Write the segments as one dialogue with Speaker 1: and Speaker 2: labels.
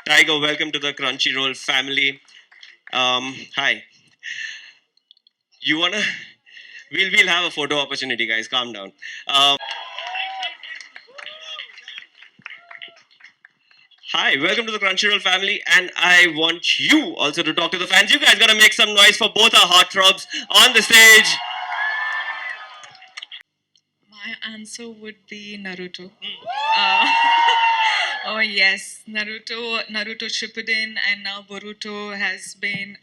Speaker 1: Tiger, welcome to the Crunchyroll family. Hi. You wanna? We'll have a photo opportunity, guys. Calm down. Hi, welcome to the Crunchyroll family, and I want you also to talk to the fans. You guys gotta make some noise for both our heartthrobs on the stage.
Speaker 2: My answer would be Naruto. Uh, oh yes, Naruto Shippuden, and now Boruto has been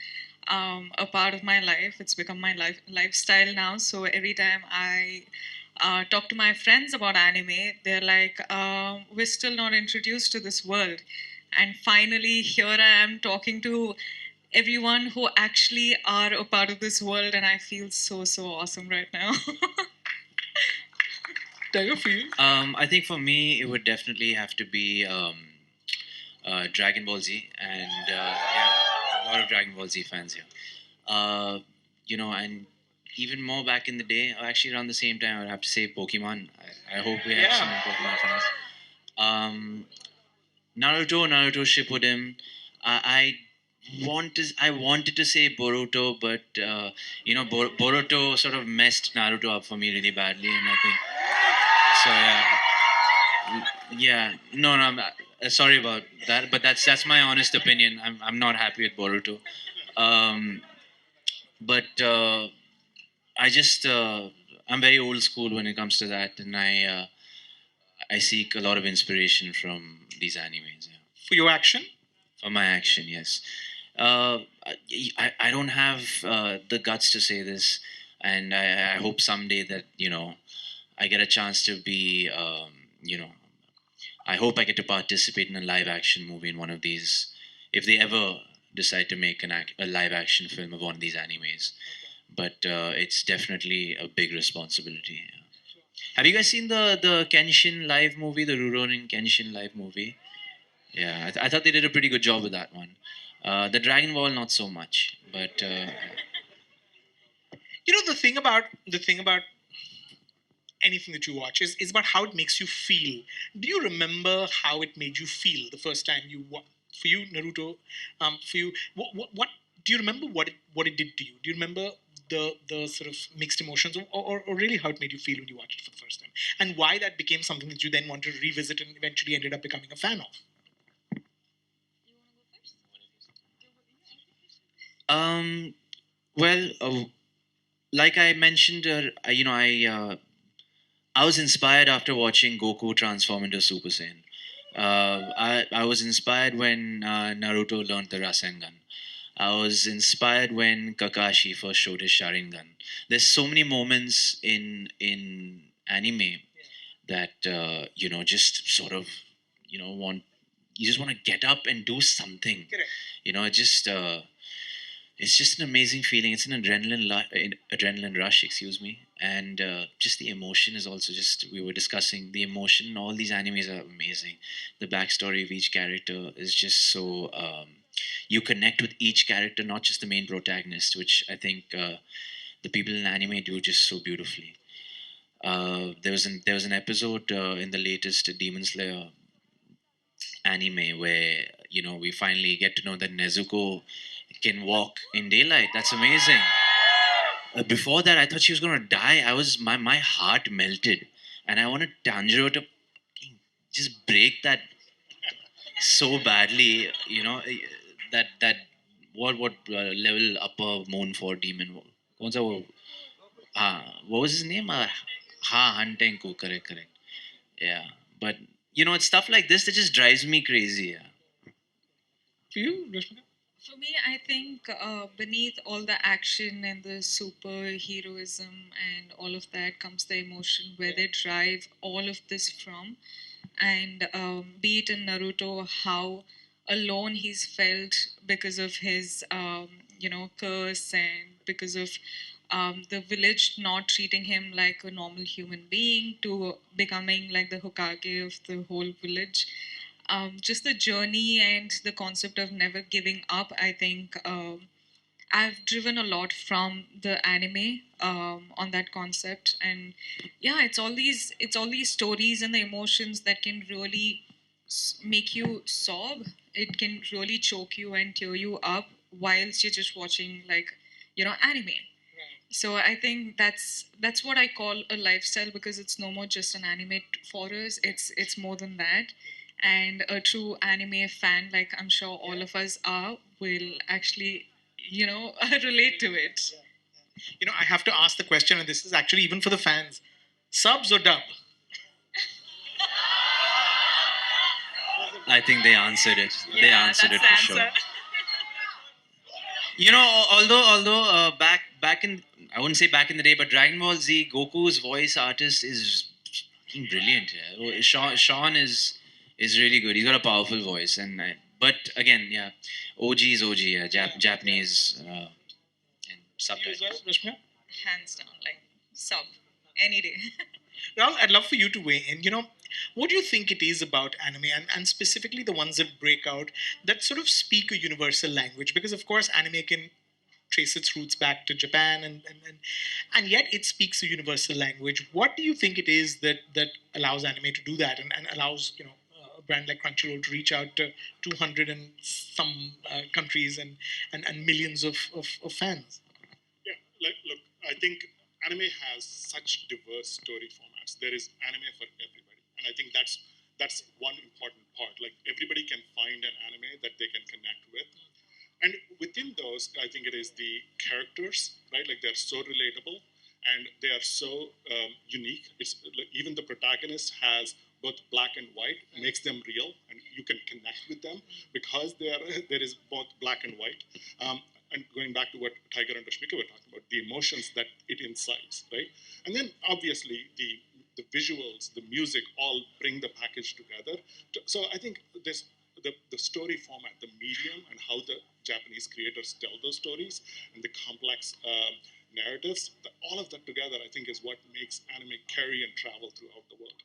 Speaker 2: a part of my life. It's become my lifestyle now. So every time I talk to my friends about anime, they're like, "We're still not introduced to this world," and finally here I am talking to everyone who actually are a part of this world, and I feel so awesome right now.
Speaker 3: Tiger, for you? I think for me, it would definitely have to be Dragon Ball Z, and yeah, a lot of Dragon Ball Z fans here. And even more back in the day, or actually around the same time, I would have to say Pokemon. I hope we have some Pokemon fans. Um, Naruto Shippuden. I wanted to say Boruto, but Boruto sort of messed Naruto up for me really badly, and I think so. Yeah. No. Sorry about that, but that's my honest opinion. I'm not happy with Boruto. Um, but I just I'm very old school when it comes to that, and I seek a lot of inspiration from these animes. Yeah.
Speaker 4: For your action?
Speaker 3: For my action, yes. Uh, I don't have the guts to say this, and I hope someday that I get a chance to be I hope I get to participate in a live action movie in one of these, if they ever decide to make a live action film of one of these animes. But it's definitely a big responsibility. Yeah. Have you guys seen the Kenshin live movie, the Rurouni Kenshin live movie? Yeah, I thought they did a pretty good job with that one. The Dragon Ball, not so much, but
Speaker 4: The thing about anything that you watch is about how it makes you feel. Do you remember how it made you feel the first time you watched? For you, Naruto, for you, what do you remember? What it did to you? Do you remember the sort of mixed emotions, or really how it made you feel when you watched it for the first time, and why that became something that you then wanted to revisit and eventually ended up becoming a fan of?
Speaker 3: um, well, like I mentioned, I was inspired after watching Goku transform into Super Saiyan. I was inspired when Naruto learned the Rasengan. I was inspired when Kakashi first showed his Sharingan. There's so many moments in anime that just sort of want you just want to get up and do something.
Speaker 4: Correct.
Speaker 3: Just it's just an amazing feeling. It's an adrenaline rush, excuse me, and just the emotion is also just we were discussing the emotion. All these animes are amazing. The backstory of each character is just so you connect with each character, not just the main protagonist, which I think the people in anime do just so beautifully. There was an episode in the latest Demon Slayer anime where we finally get to know that Nezuko can walk in daylight. That's amazing. Before that, I thought she was gonna die. My heart melted, and I wanted Tanjiro to just break that so badly. That what level upper moon for demon? कौन सा वो? What was his name? Hantenko. Correct. Yeah, but it's stuff like this that just drives me crazy. Yeah.
Speaker 4: For you, Rashmika?
Speaker 2: For me, I think beneath all the action and the superheroism and all of that comes the emotion where they drive all of this from. And be it in Naruto, how alone he's felt because of his, curse, and because of the village not treating him like a normal human being to becoming like the Hokage of the whole village. Just the journey and the concept of never giving up, I think I've driven a lot from the anime on that concept. And yeah, it's all these stories and the emotions that can really make you sob. It can really choke you and tear you up whilst you're just watching, like, anime. So I think that's what I call a lifestyle, because it's no more just an anime for us. It's more than that. And a true anime fan, like I'm sure all of us are, will actually, relate to it.
Speaker 4: I have to ask the question, and this is actually even for the fans: subs or dub?
Speaker 3: I think they answered it. They
Speaker 2: Yeah,
Speaker 3: answered it
Speaker 2: that's
Speaker 3: for
Speaker 2: the
Speaker 3: sure.
Speaker 2: answer.
Speaker 3: Although back in, I wouldn't say back in the day, but Dragon Ball Z, Goku's voice artist is brilliant. Yeah. Sean is really good. He's got a powerful voice, but again, yeah, OG is OG. Yeah, Japanese and
Speaker 4: You as well,
Speaker 3: subtitles.
Speaker 4: Rashmika?
Speaker 2: Hands down, like sub any day.
Speaker 4: Rahul, I'd love for you to weigh in. What do you think it is about anime, and specifically the ones that break out, that sort of speak a universal language? Because, of course, anime can trace its roots back to Japan, and yet it speaks a universal language. What do you think it is that allows anime to do that, and allows, a brand like Crunchyroll to reach out to 200 and some countries, and millions of fans?
Speaker 5: Yeah, like look, I think anime has such diverse story formats. There is anime for everybody, and I think that's one important part. Like everybody can find an anime that they can connect with, and within those, I think it is the characters, right? Like they're so relatable, and they are so unique. It's like, even the protagonist has both black and white, makes them real, and you can connect with them because there is both black and white. And going back to what Tiger and Rashmika were talking about, the emotions that it incites, right? And then obviously the visuals, the music, all bring the package together. So I think this the story format, the medium, and how the Japanese creators tell those stories, and the complex narratives, all of that together, I think, is what makes anime carry and travel throughout the world.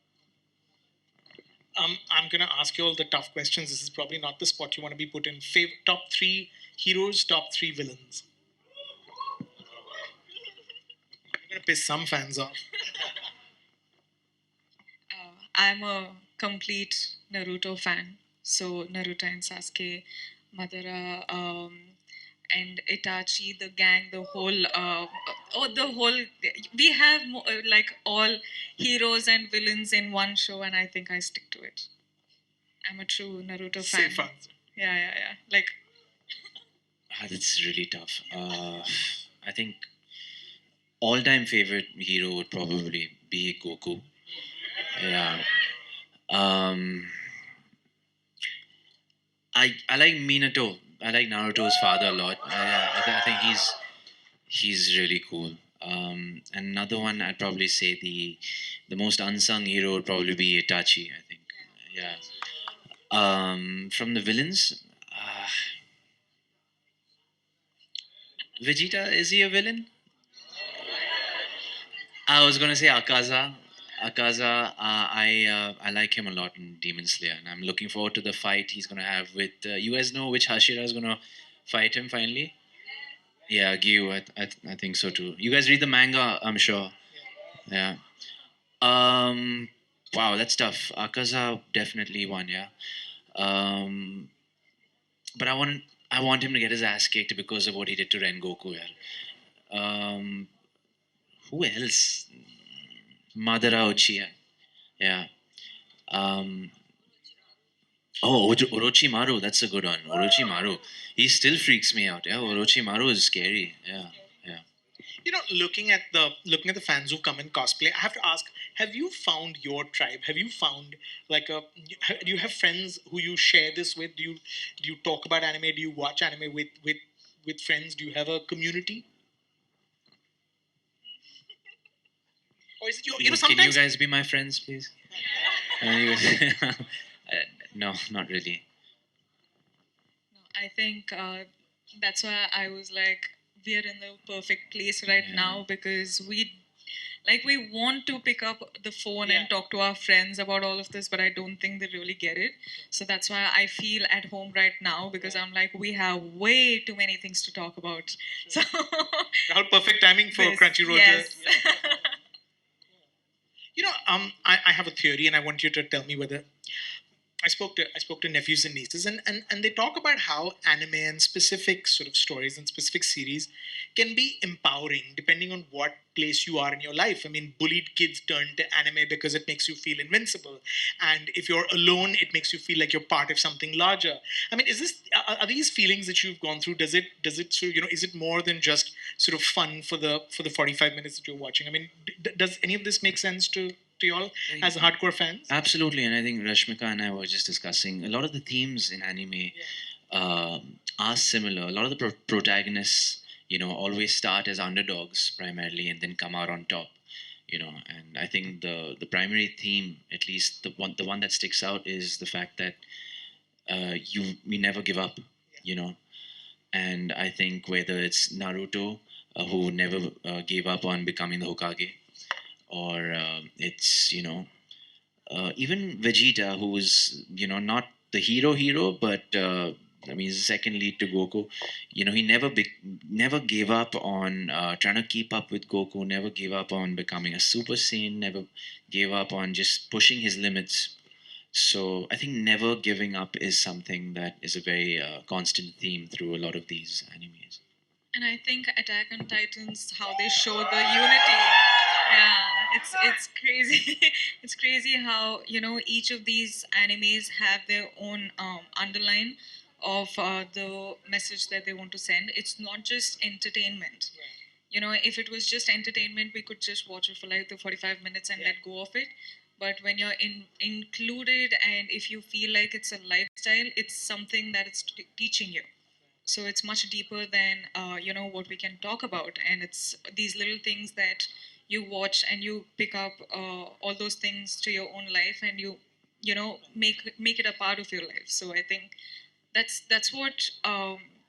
Speaker 4: I'm going to ask you all the tough questions. This is probably not the spot you want to be put in. Top three heroes, top three villains. I'm going to piss some fans off.
Speaker 2: I'm a complete Naruto fan. So Naruto and Sasuke, Madara, and Itachi, the gang, the whole, we have like all heroes and villains in one show, and I think I stick to it. I'm a true Naruto fan.
Speaker 4: Safe answer.
Speaker 2: Yeah. Like,
Speaker 3: That's really tough. I think all-time favorite hero would probably be Goku. Yeah. Um, I like Minato. I like Naruto's father a lot. I think he's really cool. Another one, I'd probably say the most unsung hero would probably be Itachi. I think. Yeah. From the villains, Vegeta, is he a villain? I was gonna say Akaza. Akaza, I like him a lot in Demon Slayer, and I'm looking forward to the fight he's gonna have with. You guys know which Hashira is gonna fight him finally? Yeah, Gyu. I think so too. You guys read the manga, I'm sure. Yeah. Um. Wow, that's tough. Akaza definitely one. Yeah. Um. But I want him to get his ass kicked because of what he did to Rengoku. Yeah. Who else? Madara Uchiha. Yeah. Um, Orochimaru. That's a good one. Orochimaru. He still freaks me out. Yeah, Orochimaru is scary. Yeah.
Speaker 4: Looking at the fans who come in cosplay, I have to ask: have you found your tribe? Have you found do you have friends who you share this with? Do you talk about anime? Do you watch anime with friends? Do you have a community? Or is it
Speaker 3: Can you
Speaker 4: sometimes
Speaker 3: guys be my friends, please? No, not really.
Speaker 2: no, I think that's why I was like, we're in the perfect place right
Speaker 3: Yeah.
Speaker 2: now, because we want to pick up the phone
Speaker 4: Yeah.
Speaker 2: and talk to our friends about all of this, but I don't think they really get it. So that's why I feel at home right now, because I'm like, we have way too many things to talk about. So
Speaker 4: How perfect timing for
Speaker 2: this,
Speaker 4: Crunchyroll
Speaker 2: yes.
Speaker 4: I have a theory, and I want you to tell me whether I spoke to nephews and nieces, and they talk about how anime and specific sort of stories and specific series can be empowering depending on what place you are in your life. I mean, bullied kids turn to anime because it makes you feel invincible, and if you're alone, it makes you feel like you're part of something larger. I mean, are these feelings that you've gone through? Does it sort of, is it more than just sort of fun for the 45 minutes that you're watching? I mean, does any of this make sense to y'all as hardcore fans?
Speaker 3: Absolutely, and I think Rashmika and I were just discussing a lot of the themes in anime are similar. A lot of the protagonists, always start as underdogs primarily and then come out on top. And I think the primary theme, at least the one that sticks out, is the fact that we never give up. You know, and I think whether it's Naruto, who never gave up on becoming the Hokage, or it's even Vegeta, who was not the hero, but I mean, he's the second lead to Goku. He never gave up on trying to keep up with Goku. Never gave up on becoming a Super Saiyan. Never gave up on just pushing his limits. So I think never giving up is something that is a very constant theme through a lot of these animes.
Speaker 2: And I think Attack on Titans, how they show the unity. Yeah, it's crazy. It's crazy how each of these animes have their own underline of the message that they want to send. It's not just entertainment. If it was just entertainment, we could just watch it for like the 45 minutes and let go of it. But when you're included, and if you feel like it's a lifestyle, it's something that it's teaching you. So it's much deeper than what we can talk about, and it's these little things that you watch and you pick up all those things to your own life, and you make it a part of your life. So I think that's what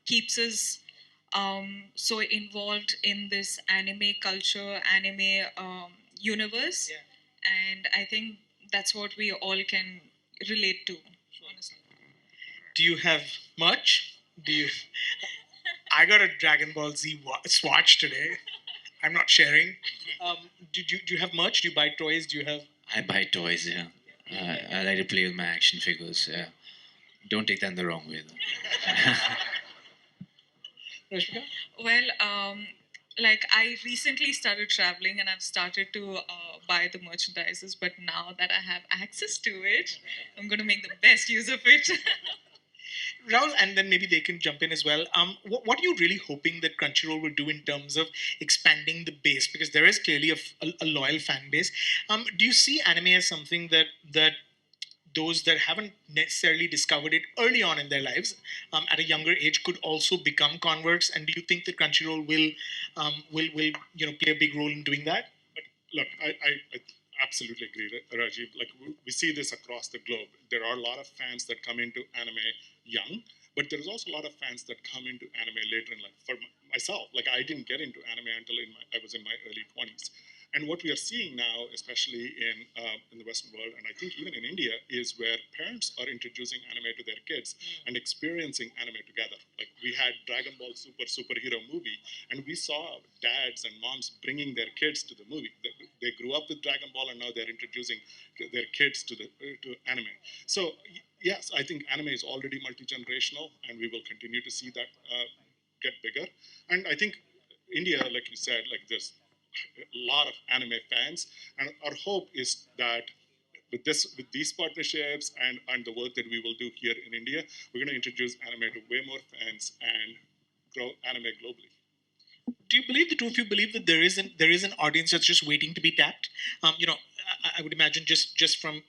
Speaker 2: keeps us so involved in this anime culture, anime universe.
Speaker 4: Yeah.
Speaker 2: And I think that's what we all can relate to, honestly.
Speaker 4: Do you have much? Do you? I got a Dragon Ball Z swatch today. I'm not sharing. Do you have merch? Do you buy toys? Do you have?
Speaker 3: I buy toys, yeah. I like to play with my action figures. Yeah. Don't take that in the wrong way, though.
Speaker 4: Rashmika?
Speaker 2: Well, like I recently started traveling and I've started to buy the merchandises, but now that I have access to it, I'm going to make the best use of it.
Speaker 4: Rahul, and then maybe they can jump in as well. What are you really hoping that Crunchyroll will do in terms of expanding the base? Because there is clearly a loyal fan base. Do you see anime as something that those that haven't necessarily discovered it early on in their lives, at a younger age, could also become converts? And do you think that Crunchyroll will play a big role in doing that?
Speaker 5: Look, I absolutely agree, Rajiv. Like we see this across the globe. There are a lot of fans that come into anime young, but there is also a lot of fans that come into anime later in life. For myself, like I didn't get into anime until I was in my early 20s. And what we are seeing now, especially in the Western world, and I think even in India, is where parents are introducing anime to their kids and experiencing anime together. Like we had Dragon Ball superhero movie, and we saw dads and moms bringing their kids to the movie. They grew up with Dragon Ball, and now they're introducing their kids to anime. So yes, I think anime is already multi generational, and we will continue to see that get bigger. And I think India, like you said, like there's a lot of anime fans, and our hope is that with these partnerships and the work that we will do here in India, we're going to introduce anime to way more fans and grow anime globally.
Speaker 4: Do you believe, the two of you believe, that there is an audience that's just waiting to be tapped? I would imagine just from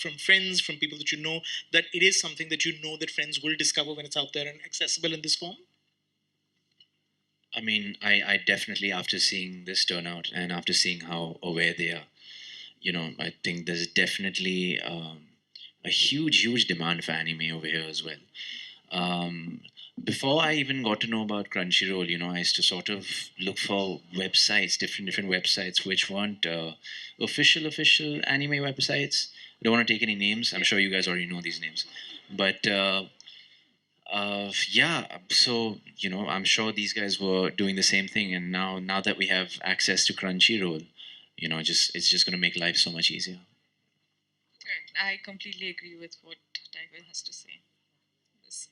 Speaker 4: from friends, from people that you know, that it is something that that friends will discover when it's out there and accessible in this form.
Speaker 3: I mean, I definitely, after seeing this turnout and after seeing how aware they are, I think there's definitely a huge demand for anime over here as well. Before I even got to know about Crunchyroll, I used to sort of look for websites, different websites, which weren't official anime websites. I don't want to take any names. I'm sure you guys already know these names, but yeah. So I'm sure these guys were doing the same thing, and now that we have access to Crunchyroll, it's just going to make life so much easier.
Speaker 2: Correct. I completely agree with what Tiger has to say. This.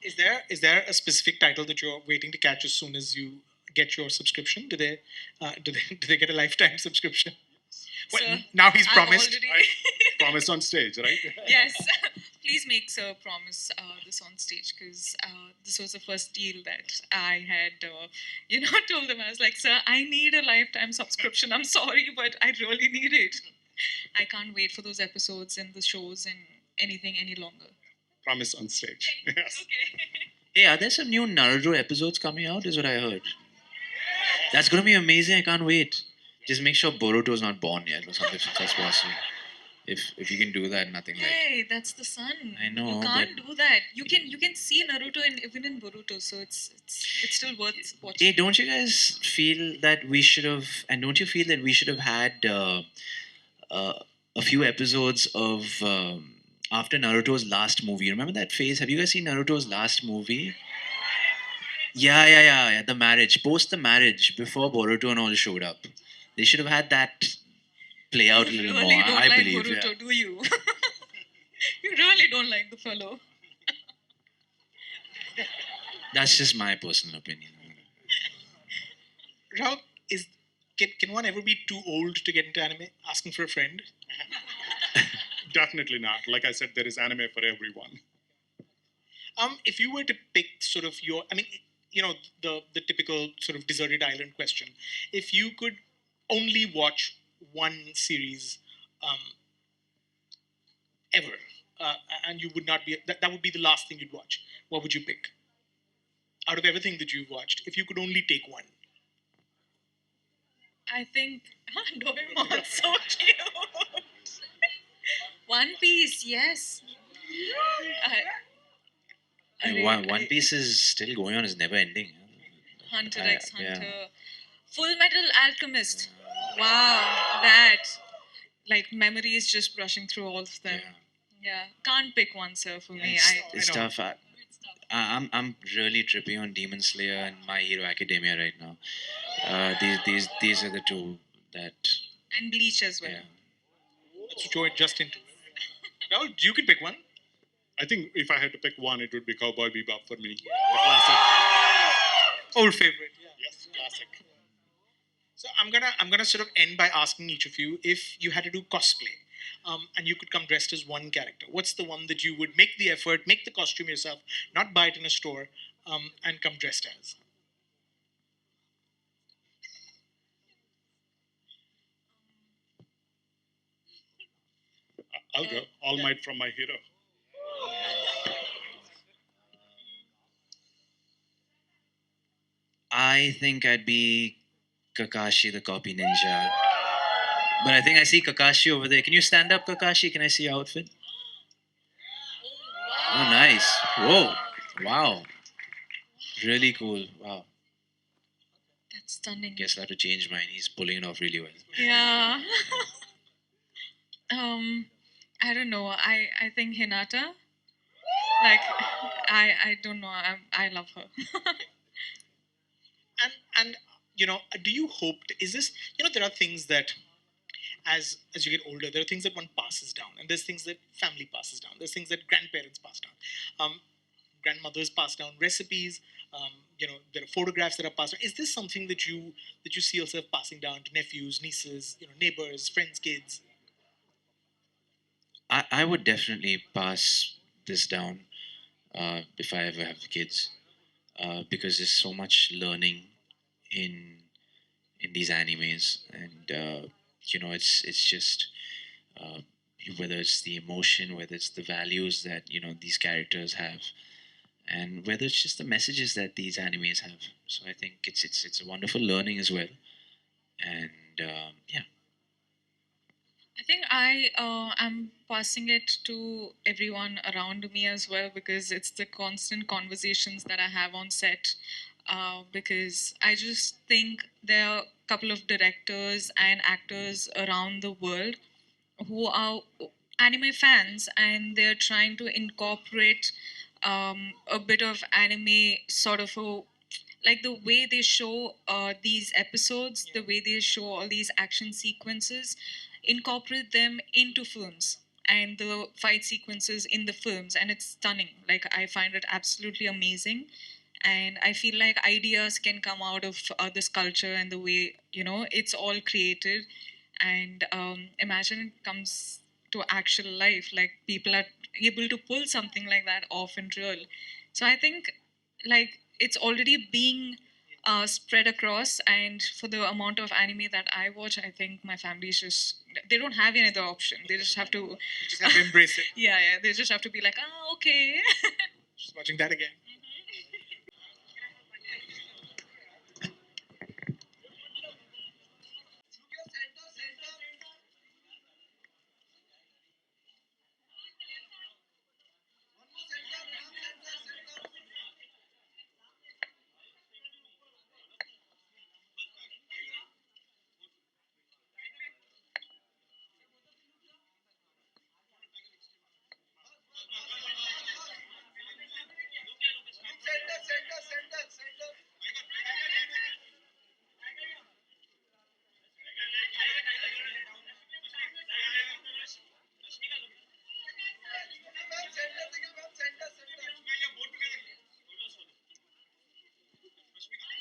Speaker 4: Is there a specific title that you're waiting to catch as soon as you get your subscription? Do they get a lifetime subscription? Well,
Speaker 2: Sir,
Speaker 4: now he's
Speaker 2: I'm
Speaker 4: promised.
Speaker 2: already-
Speaker 5: Promise on stage, right?
Speaker 2: Yes. Please make Sir promise this on stage, because this was the first deal that I had, told him. I was like, Sir, I need a lifetime subscription. I'm sorry, but I really need it. I can't wait for those episodes and the shows and anything any longer.
Speaker 5: Promise on stage. Yes.
Speaker 2: Okay.
Speaker 3: Hey, are there some new Naruto episodes coming out? Is what I heard. That's gonna be amazing. I can't wait. Just make sure Boruto's not born yet or something if that's possible. If you can do that, nothing like.
Speaker 2: Hey, that's the son.
Speaker 3: I know,
Speaker 2: You can't do that. You can see Naruto even in Boruto, so it's still worth watching.
Speaker 3: Hey, don't you guys feel that we should have, and don't you feel that we should have had a few episodes of after Naruto's last movie? Remember that phase? Have you guys seen Naruto's last movie? Yeah. The marriage, post the marriage, before Boruto and all showed up. They should have had that play out a
Speaker 2: You
Speaker 3: little
Speaker 2: really
Speaker 3: more.
Speaker 2: don't
Speaker 3: I
Speaker 2: like
Speaker 3: believe.
Speaker 2: Boruto,
Speaker 3: Yeah.
Speaker 2: do you? You really don't like the fellow.
Speaker 3: That's just my personal opinion.
Speaker 4: Rahul, can one ever be too old to get into anime? Asking for a friend.
Speaker 5: Definitely not. Like I said, there is anime for everyone.
Speaker 4: If you were to pick sort of the typical sort of deserted island question, if you could only watch one series ever, and you would not be that would be the last thing you'd watch, what would you pick? Out of everything that you've watched, if you could only take one.
Speaker 2: I think Doraemon's so cute. One Piece, yes.
Speaker 3: And One Piece is still going on. It's never ending.
Speaker 2: Hunter
Speaker 3: I-
Speaker 2: x Hunter.
Speaker 3: yeah.
Speaker 2: Full Metal Alchemist. Wow, that. Like, memories just brushing through all of them. Yeah. Can't pick one, sir, for me.
Speaker 3: It's
Speaker 4: I know.
Speaker 3: tough. I'm really tripping on Demon Slayer and My Hero Academia right now. These are the two that.
Speaker 2: And Bleach as well.
Speaker 3: Yeah.
Speaker 4: Let's join just into. Rahul, you can pick one.
Speaker 5: I think if I had to pick one, it would be Cowboy Bebop for me. The classic.
Speaker 4: Old favorite. Yeah.
Speaker 5: Yes, classic.
Speaker 4: So I'm gonna sort of end by asking each of you if you had to do cosplay, and you could come dressed as one character. What's the one that you would make the effort, make the costume yourself, not buy it in a store, and come dressed as?
Speaker 5: I'll go. All Might from My Hero.
Speaker 3: I think I'd be Kakashi the Copy Ninja. But I think I see Kakashi over there. Can you stand up, Kakashi? Can I see your outfit? Oh, nice. Whoa. Wow. Really cool. Wow.
Speaker 2: That's stunning.
Speaker 3: Guess I'll have to change mine. He's pulling it off really well.
Speaker 2: Yeah. I don't know. I think Hinata. Like, I don't know. I love her.
Speaker 4: And do you hope? Is this there are things that as you get older, there are things that one passes down, and there's things that family passes down. There's things that grandparents pass down, grandmothers pass down recipes. There are photographs that are passed down. Is this something that you see yourself passing down to nephews, nieces, neighbors, friends, kids?
Speaker 3: I would definitely pass this down if I ever have kids, because there's so much learning in these animes, and it's just whether it's the emotion, whether it's the values that these characters have, and whether it's just the messages that these animes have. So I think it's a wonderful learning as well, and yeah.
Speaker 2: I think I am passing it to everyone around me as well, because it's the constant conversations that I have on set. Because I just think there are a couple of directors and actors around the world who are anime fans, and they're trying to incorporate a bit of anime, sort of like the way they show these episodes, the way they show all these action sequences. incorporate them into films and the fight sequences in the films, and it's stunning. Like, I find it absolutely amazing, and I feel like ideas can come out of this culture and the way, you know, it's all created. And imagine it comes to actual life, like people are able to pull something like that off in real. So I think, like, it's already being spread across, and for the amount of anime that I watch, I think my family is just, they don't have any other option. They just have to
Speaker 4: You just have to embrace it.
Speaker 2: yeah, they just have to be like, oh, okay.
Speaker 4: Just watching that again.